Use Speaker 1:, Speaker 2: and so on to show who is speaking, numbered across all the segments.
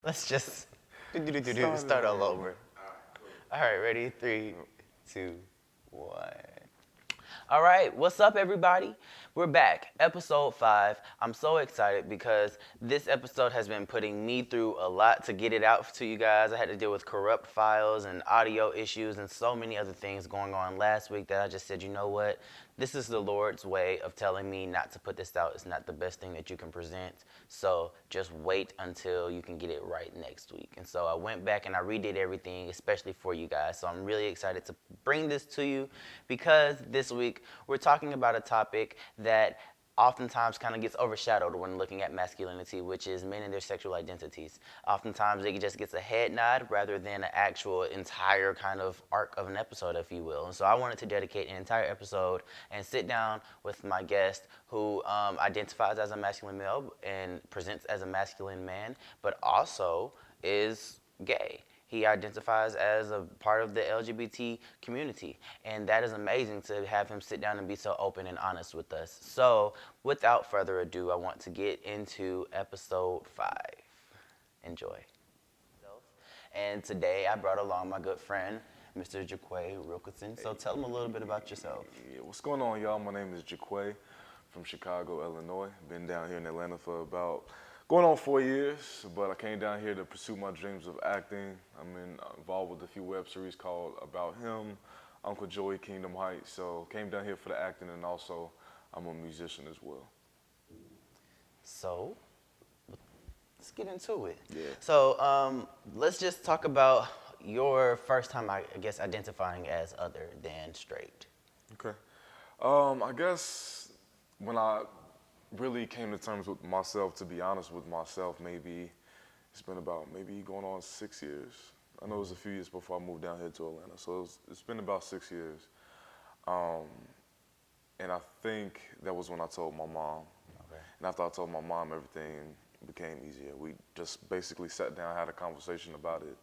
Speaker 1: Let's just start all over. All right, ready? 3, 2, 1. All right, what's up, everybody? We're back, episode 5. I'm so excited because this episode has been putting me through a lot to get it out to you guys. I had to deal with corrupt files and audio issues and so many other things going on last week that I just said, you know what? This is the Lord's way of telling me not to put this out. It's not the best thing that you can present. So just wait until you can get it right next week. And so I went back and I redid everything, especially for you guys. So I'm really excited to bring this to you because this week we're talking about a topic that oftentimes kind of gets overshadowed when looking at masculinity, which is men and their sexual identities. Oftentimes it just gets a head nod rather than an actual entire kind of arc of an episode, if you will. And so I wanted to dedicate an entire episode and sit down with my guest who identifies as a masculine male and presents as a masculine man, but also is gay. He identifies as a part of the LGBT community, and that is amazing to have him sit down and be so open and honest with us. So, without further ado, I want to get into episode 5. Enjoy. And today I brought along my good friend, Mr. Jaquay Wilkerson. So tell him a little bit about yourself.
Speaker 2: Yeah, what's going on, y'all? My name is Jaquay from Chicago, Illinois. Been down here in Atlanta for about going on 4 years, but I came down here to pursue my dreams of acting. I'm involved with a few web series called About Him, Uncle Joey, Kingdom Heights. So came down here for the acting, and also I'm a musician as well.
Speaker 1: So let's get into it.
Speaker 2: Yeah.
Speaker 1: So let's just talk about your first time, I guess, identifying as other than straight.
Speaker 2: Okay. I guess when I really came to terms with myself, to be honest with myself, maybe it's been about maybe going on 6 years. I know it was a few years before I moved down here to Atlanta, so it's been about 6 years. And I think that was when I told my mom.
Speaker 1: Okay.
Speaker 2: And after I told my mom, everything became easier. We just basically sat down, had a conversation about it.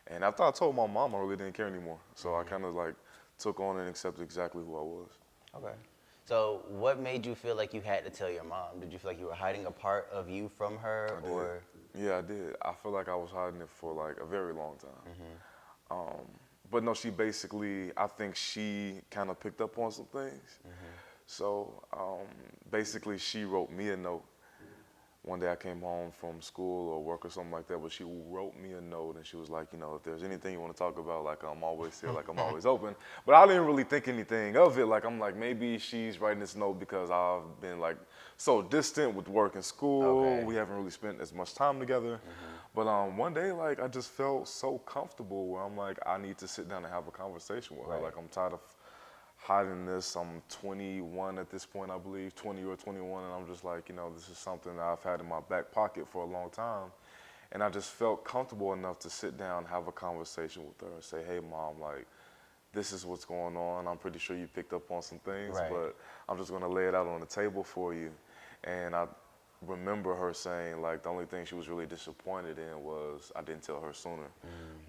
Speaker 2: And after I told my mom, I really didn't care anymore. So I kind of like took on and accepted exactly who I was.
Speaker 1: Okay. So what made you feel like you had to tell your mom? Did you feel like you were hiding a part of you from her?
Speaker 2: I did.
Speaker 1: Or?
Speaker 2: Yeah, I did. I feel like I was hiding it for like a very long time. But no, she basically, I think she kind of picked up on some things. So basically she wrote me a note. One day I came home from school or work or something like that, but she wrote me a note and she was like, you know, if there's anything you want to talk about, like I'm always here, like I'm always open. But I didn't really think anything of it. Like I'm like, maybe she's writing this note because I've been like so distant with work and school.
Speaker 1: Okay.
Speaker 2: We haven't really spent as much time together. But one day, like I just felt so comfortable where I'm like, I need to sit down and have a conversation with her.
Speaker 1: Right.
Speaker 2: Like I'm tired of hiding this. I'm 21 at this point, I believe, 20 or 21, and I'm just like, you know, this is something that I've had in my back pocket for a long time. And I just felt comfortable enough to sit down, have a conversation with her and say, hey, Mom, like, this is what's going on. I'm pretty sure you picked up on some things,
Speaker 1: Right.
Speaker 2: but I'm just gonna lay it out on the table for you. And I remember her saying, like, the only thing she was really disappointed in was I didn't tell her sooner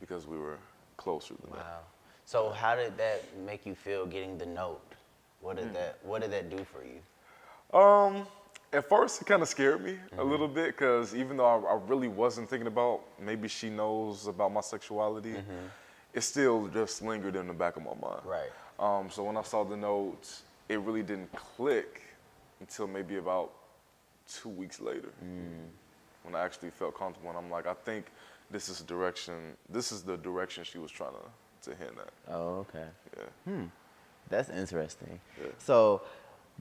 Speaker 2: because we were closer than that.
Speaker 1: Wow. So how did that make you feel getting the note? What did that do for you?
Speaker 2: At first, it kind of scared me a little bit because even though I really wasn't thinking about maybe she knows about my sexuality, it still just lingered in the back of my mind.
Speaker 1: Right.
Speaker 2: So when I saw the note, it really didn't click until maybe about 2 weeks later when I actually felt comfortable. And I'm like, I think this is the direction she was trying to hint at.
Speaker 1: Oh, okay.
Speaker 2: Yeah.
Speaker 1: That's interesting.
Speaker 2: Yeah.
Speaker 1: So,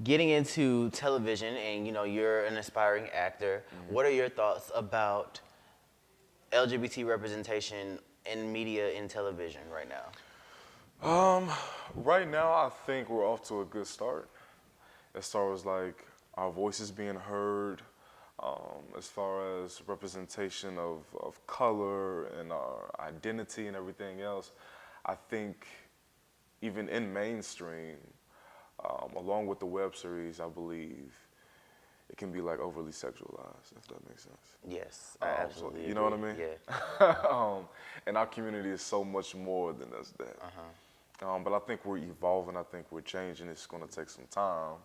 Speaker 1: getting into television, and you know, you're an aspiring actor. What are your thoughts about LGBT representation in media in television right now?
Speaker 2: Right now, I think we're off to a good start as far as like our voices being heard, as far as representation of color and our identity and everything else. I think even in mainstream, along with the web series, I believe it can be like overly sexualized, if that makes sense.
Speaker 1: Yes, I absolutely
Speaker 2: You know what I
Speaker 1: agree.
Speaker 2: mean?
Speaker 1: Yeah.
Speaker 2: And our community is so much more than just that. But I think we're evolving. I think we're changing. It's going to take some time.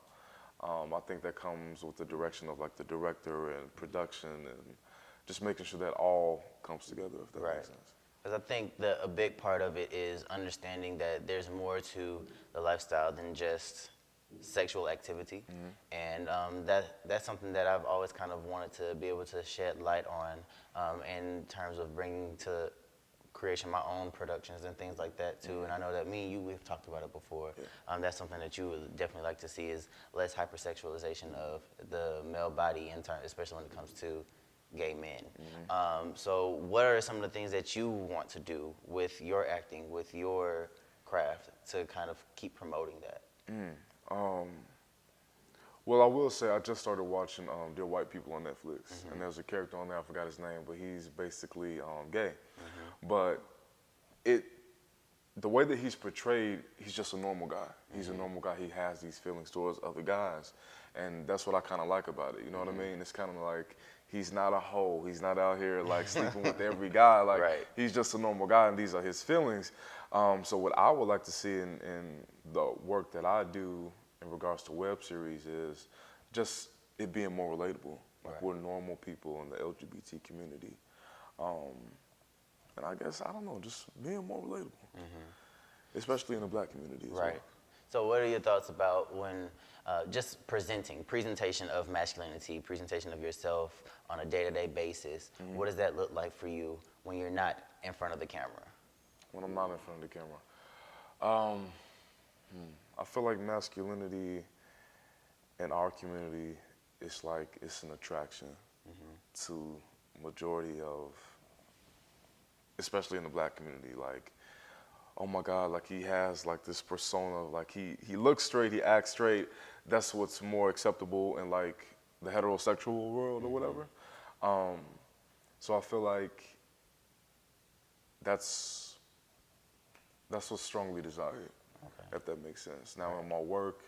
Speaker 2: I think that comes with the direction of like the director and production and just making sure that all comes together, if that
Speaker 1: Right.
Speaker 2: makes sense.
Speaker 1: Because I think that a big part of it is understanding that there's more to the lifestyle than just sexual activity, and that's something that I've always kind of wanted to be able to shed light on, in terms of bringing to creation my own productions and things like that too. And I know that me and you, we've talked about it before. That's something that you would definitely like to see is less hypersexualization of the male body in turn, especially when it comes to gay men. So what are some of the things that you want to do with your acting, with your craft, to kind of keep promoting that?
Speaker 2: Well, I will say I just started watching Dear White People on Netflix, and there's a character on there, I forgot his name, but he's basically gay. But the way that he's portrayed, he's just a normal guy. He's a normal guy. He has these feelings towards other guys, and that's what I kind of like about it. You know what I mean? It's kind of like he's not a hoe. He's not out here like sleeping with every guy. Like he's just a normal guy, and these are his feelings. So what I would like to see in the work that I do in regards to web series is just it being more relatable. Like we're normal people in the LGBT community. And I guess, I don't know, just being more relatable, especially in the black community as well.
Speaker 1: So what are your thoughts about when just presentation of masculinity, presentation of yourself on a day-to-day basis? What does that look like for you when you're not in front of the camera?
Speaker 2: When I'm not in front of the camera? I feel like masculinity in our community is like it's an attraction to majority of, especially in the black community. Like, oh my God, like he has like this persona, like he looks straight, he acts straight. That's what's more acceptable in like the heterosexual world or whatever. So I feel like that's what's strongly desired, if that makes sense. Now in my work,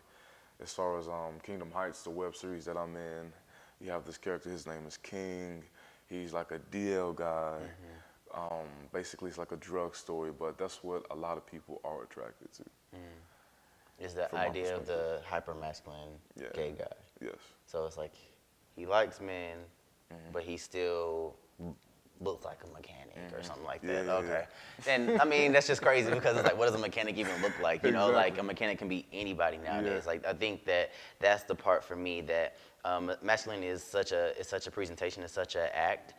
Speaker 2: as far as Kingdom Heights, the web series that I'm in, you have this character, his name is King. He's like a DL guy. Basically, it's like a drug story, but that's what a lot of people are attracted to.
Speaker 1: Is the idea of the hyper-masculine gay guy.
Speaker 2: Yes.
Speaker 1: So it's like he likes men, but he still looks like a mechanic or something like that. And I mean, that's just crazy because it's like, what does a mechanic even look like? You know, like a mechanic can be anybody nowadays. Like, I think that that's the part for me that masculinity is such a presentation, it's such an act,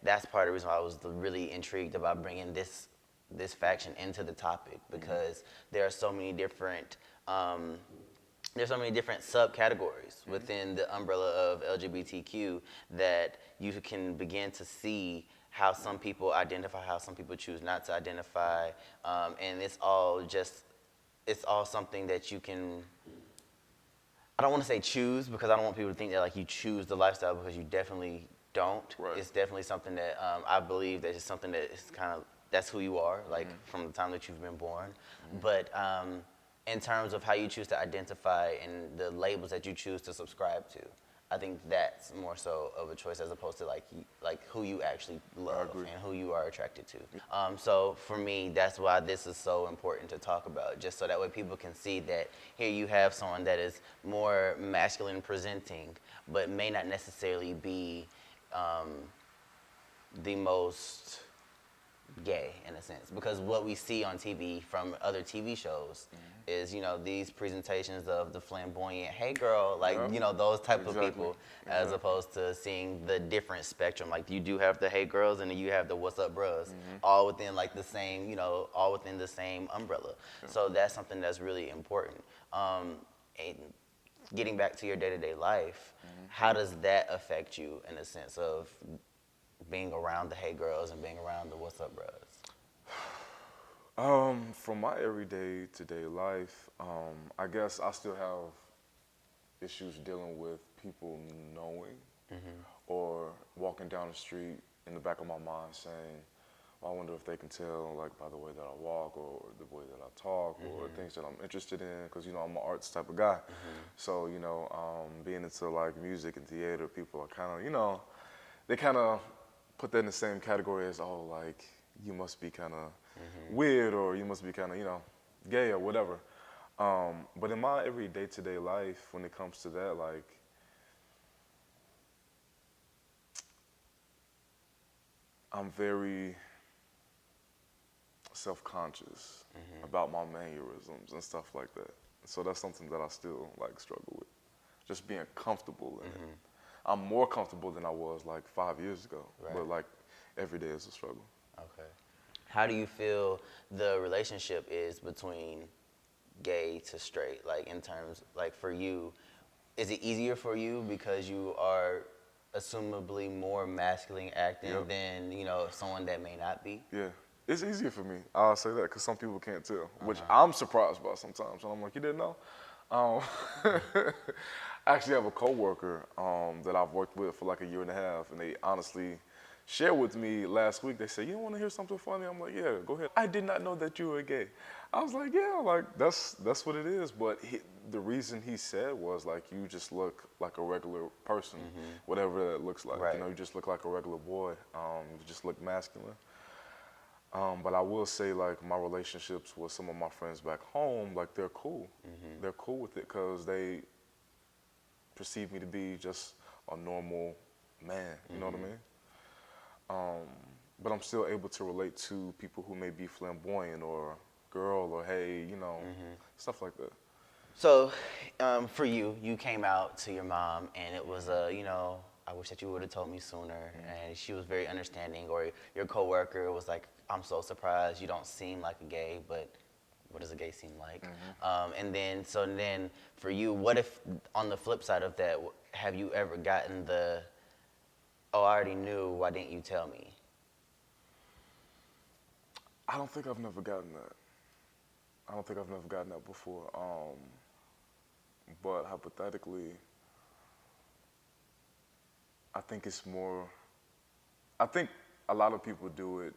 Speaker 1: that's part of the reason why I was really intrigued about bringing this faction into the topic, because there are so many different subcategories within the umbrella of LGBTQ that you can begin to see how some people identify, how some people choose not to identify, and it's all something that you can, I don't want to say choose, because I don't want people to think that like you choose the lifestyle, because you definitely don't. It's definitely something that I believe that it's something that is kind of, that's who you are, like from the time that you've been born. But in terms of how you choose to identify and the labels that you choose to subscribe to, I think that's more so of a choice as opposed to like who you actually love and who you are attracted to. So for me, that's why this is so important to talk about, just so that way people can see that here you have someone that is more masculine presenting, but may not necessarily be the most gay in a sense, because what we see on TV from other TV shows is, you know, these presentations of the flamboyant, hey girl, like, you know, those type of people, as opposed to seeing the different spectrum. Like you do have the hey girls and then you have the what's up bros, all within like the same, you know, all within the same umbrella. So that's something that's really important. And getting back to your day-to-day life, how does that affect you in a sense of being around the hey girls and being around the what's up bros?
Speaker 2: From my everyday to-day life, I guess I still have issues dealing with people knowing or walking down the street in the back of my mind saying, well, I wonder if they can tell like by the way that I walk or the way that I talk or things that I'm interested in, because, you know, I'm an arts type of guy. So, you know, being into like music and theater, people are kind of, you know, they kind of put that in the same category as, oh, like, you must be kind of weird, or you must be kind of, you know, gay or whatever. But in my every day-to-day life, when it comes to that, like, I'm very self-conscious about my mannerisms and stuff like that. So that's something that I still like struggle with. Just being comfortable in it. I'm more comfortable than I was like 5 years ago, but like every day is a struggle.
Speaker 1: Okay. How do you feel the relationship is between gay to straight? Like in terms, like for you, is it easier for you because you are assumably more masculine acting than, you know, someone that may not be?
Speaker 2: Yeah, it's easier for me. I'll say that because some people can't tell, which I'm surprised by sometimes. And I'm like, you didn't know? Um, I actually have a coworker that I've worked with for like a year and a half, and they honestly shared with me last week. They said, "You want to hear something funny?" I'm like, "Yeah, go ahead." I did not know that you were gay. I was like, "Yeah, like that's what it is." But the reason he said was like, "You just look like a regular person, whatever that looks like. You know, you just look like a regular boy. You just look masculine." But I will say, like, my relationships with some of my friends back home, like, they're cool. They're cool with it because they perceive me to be just a normal man. You know what I mean? But I'm still able to relate to people who may be flamboyant or girl or hey, you know, stuff like that.
Speaker 1: So, for you, you came out to your mom, and it was you know, I wish that you would have told me sooner. And she was very understanding. Or your coworker was like, "I'm so surprised. You don't seem like a gay, but what does a gay seem like?" And then for you, what if on the flip side of that, have you ever gotten the, "Oh, I already knew. Why didn't you tell me"?
Speaker 2: I don't think I've never gotten that. I don't think I've never gotten that before. But hypothetically, I think it's more, I think a lot of people do it.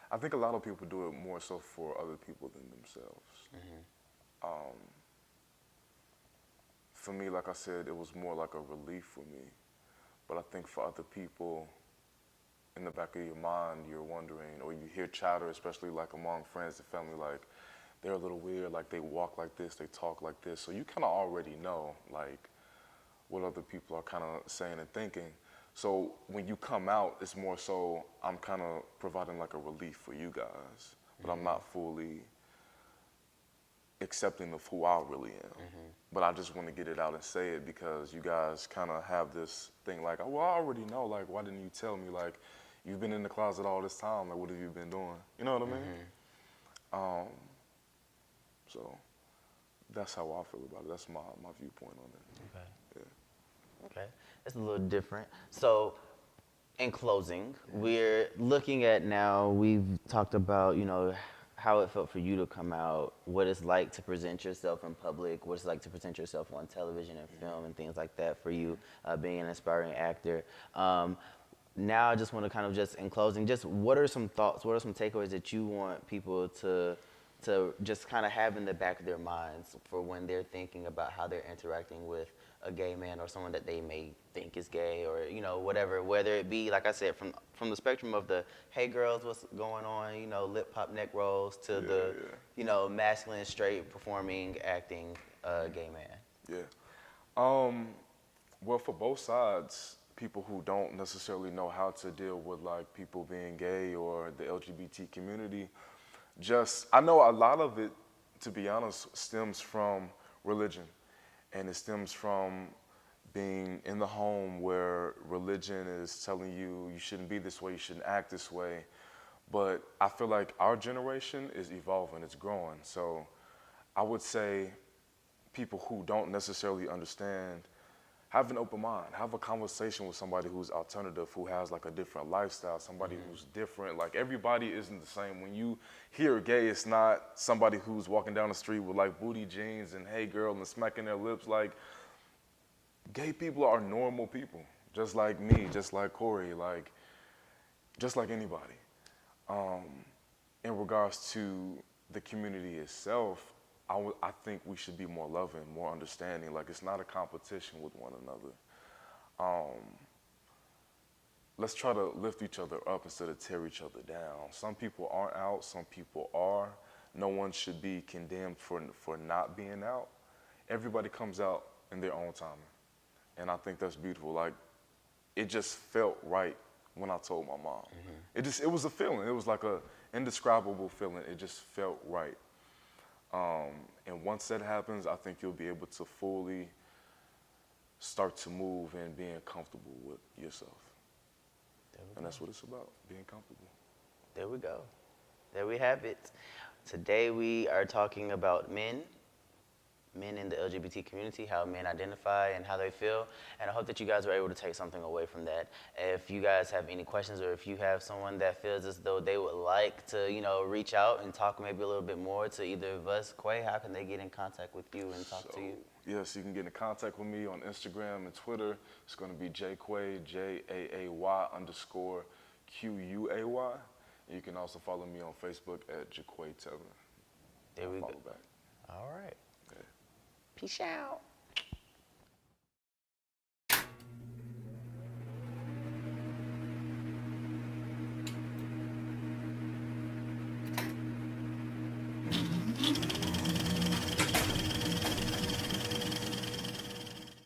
Speaker 2: I think a lot of people do it more so for other people than themselves. For me, like I said, it was more like a relief for me. But I think for other people, in the back of your mind, you're wondering, or you hear chatter, especially like among friends and family, like they're a little weird, like they walk like this, they talk like this. So you kind of already know, like, what other people are kind of saying and thinking. So when you come out, it's more so I'm kind of providing like a relief for you guys, but I'm not fully accepting of who I really am. But I just want to get it out and say it because you guys kind of have this thing like, "Oh, well, I already know. Like, why didn't you tell me? Like, you've been in the closet all this time. Like, what have you been doing?" You know what I mean? So that's how I feel about it. That's my viewpoint on it.
Speaker 1: Okay.
Speaker 2: Yeah.
Speaker 1: Okay. It's a little different. So, in closing, we're looking at now, we've talked about, you know, how it felt for you to come out, what it's like to present yourself in public, what it's like to present yourself on television and film and things like that for you, being an aspiring actor. Now I just want to kind of just, in closing, just what are some thoughts, what are some takeaways that you want people to just kind of have in the back of their minds for when they're thinking about how they're interacting with a gay man or someone that they may think is gay, or, you know, whatever, whether it be, like I said, from the spectrum of the, "Hey girls, what's going on," you know, lip pop neck rolls, to you know, masculine, straight, performing, acting, gay man.
Speaker 2: Yeah. Well, for both sides, people who don't necessarily know how to deal with like people being gay or the LGBT community, I know a lot of it, to be honest, stems from religion. And it stems from being in the home where religion is telling you you shouldn't be this way, you shouldn't act this way. But I feel like our generation is evolving, it's growing. So I would say people who don't necessarily understand, have an open mind, have a conversation with somebody who's alternative, who has like a different lifestyle, somebody who's different. Like everybody isn't the same. When you hear gay, it's not somebody who's walking down the street with like booty jeans and "hey girl" and smacking their lips. Like, gay people are normal people, just like me, just like Corey, like just like anybody. In regards to the community itself, I think we should be more loving, more understanding. Like, it's not a competition with one another. Let's try to lift each other up instead of tear each other down. Some people aren't out, some people are. No one should be condemned for not being out. Everybody comes out in their own timing. And I think that's beautiful. Like, it just felt right when I told my mom. It was a feeling. It was like a indescribable feeling. It just felt right. And once that happens, I think you'll be able to fully start to move and being comfortable with yourself. And that's what it's about, being comfortable.
Speaker 1: There we go. There we have it. Today we are talking about men in the LGBT community, how men identify and how they feel. And I hope that you guys were able to take something away from that. If you guys have any questions, or if you have someone that feels as though they would like to, reach out and talk maybe a little bit more to either of us, Quay, how can they get in contact with you and talk to you?
Speaker 2: Yes, you can get in contact with me on Instagram and Twitter. It's going to be Jaquay, JAAY_QUAY. You can also follow me on Facebook at Jaquay Taylor.
Speaker 1: There we go.
Speaker 2: Follow back.
Speaker 1: All right.
Speaker 2: Okay.
Speaker 1: Peace out.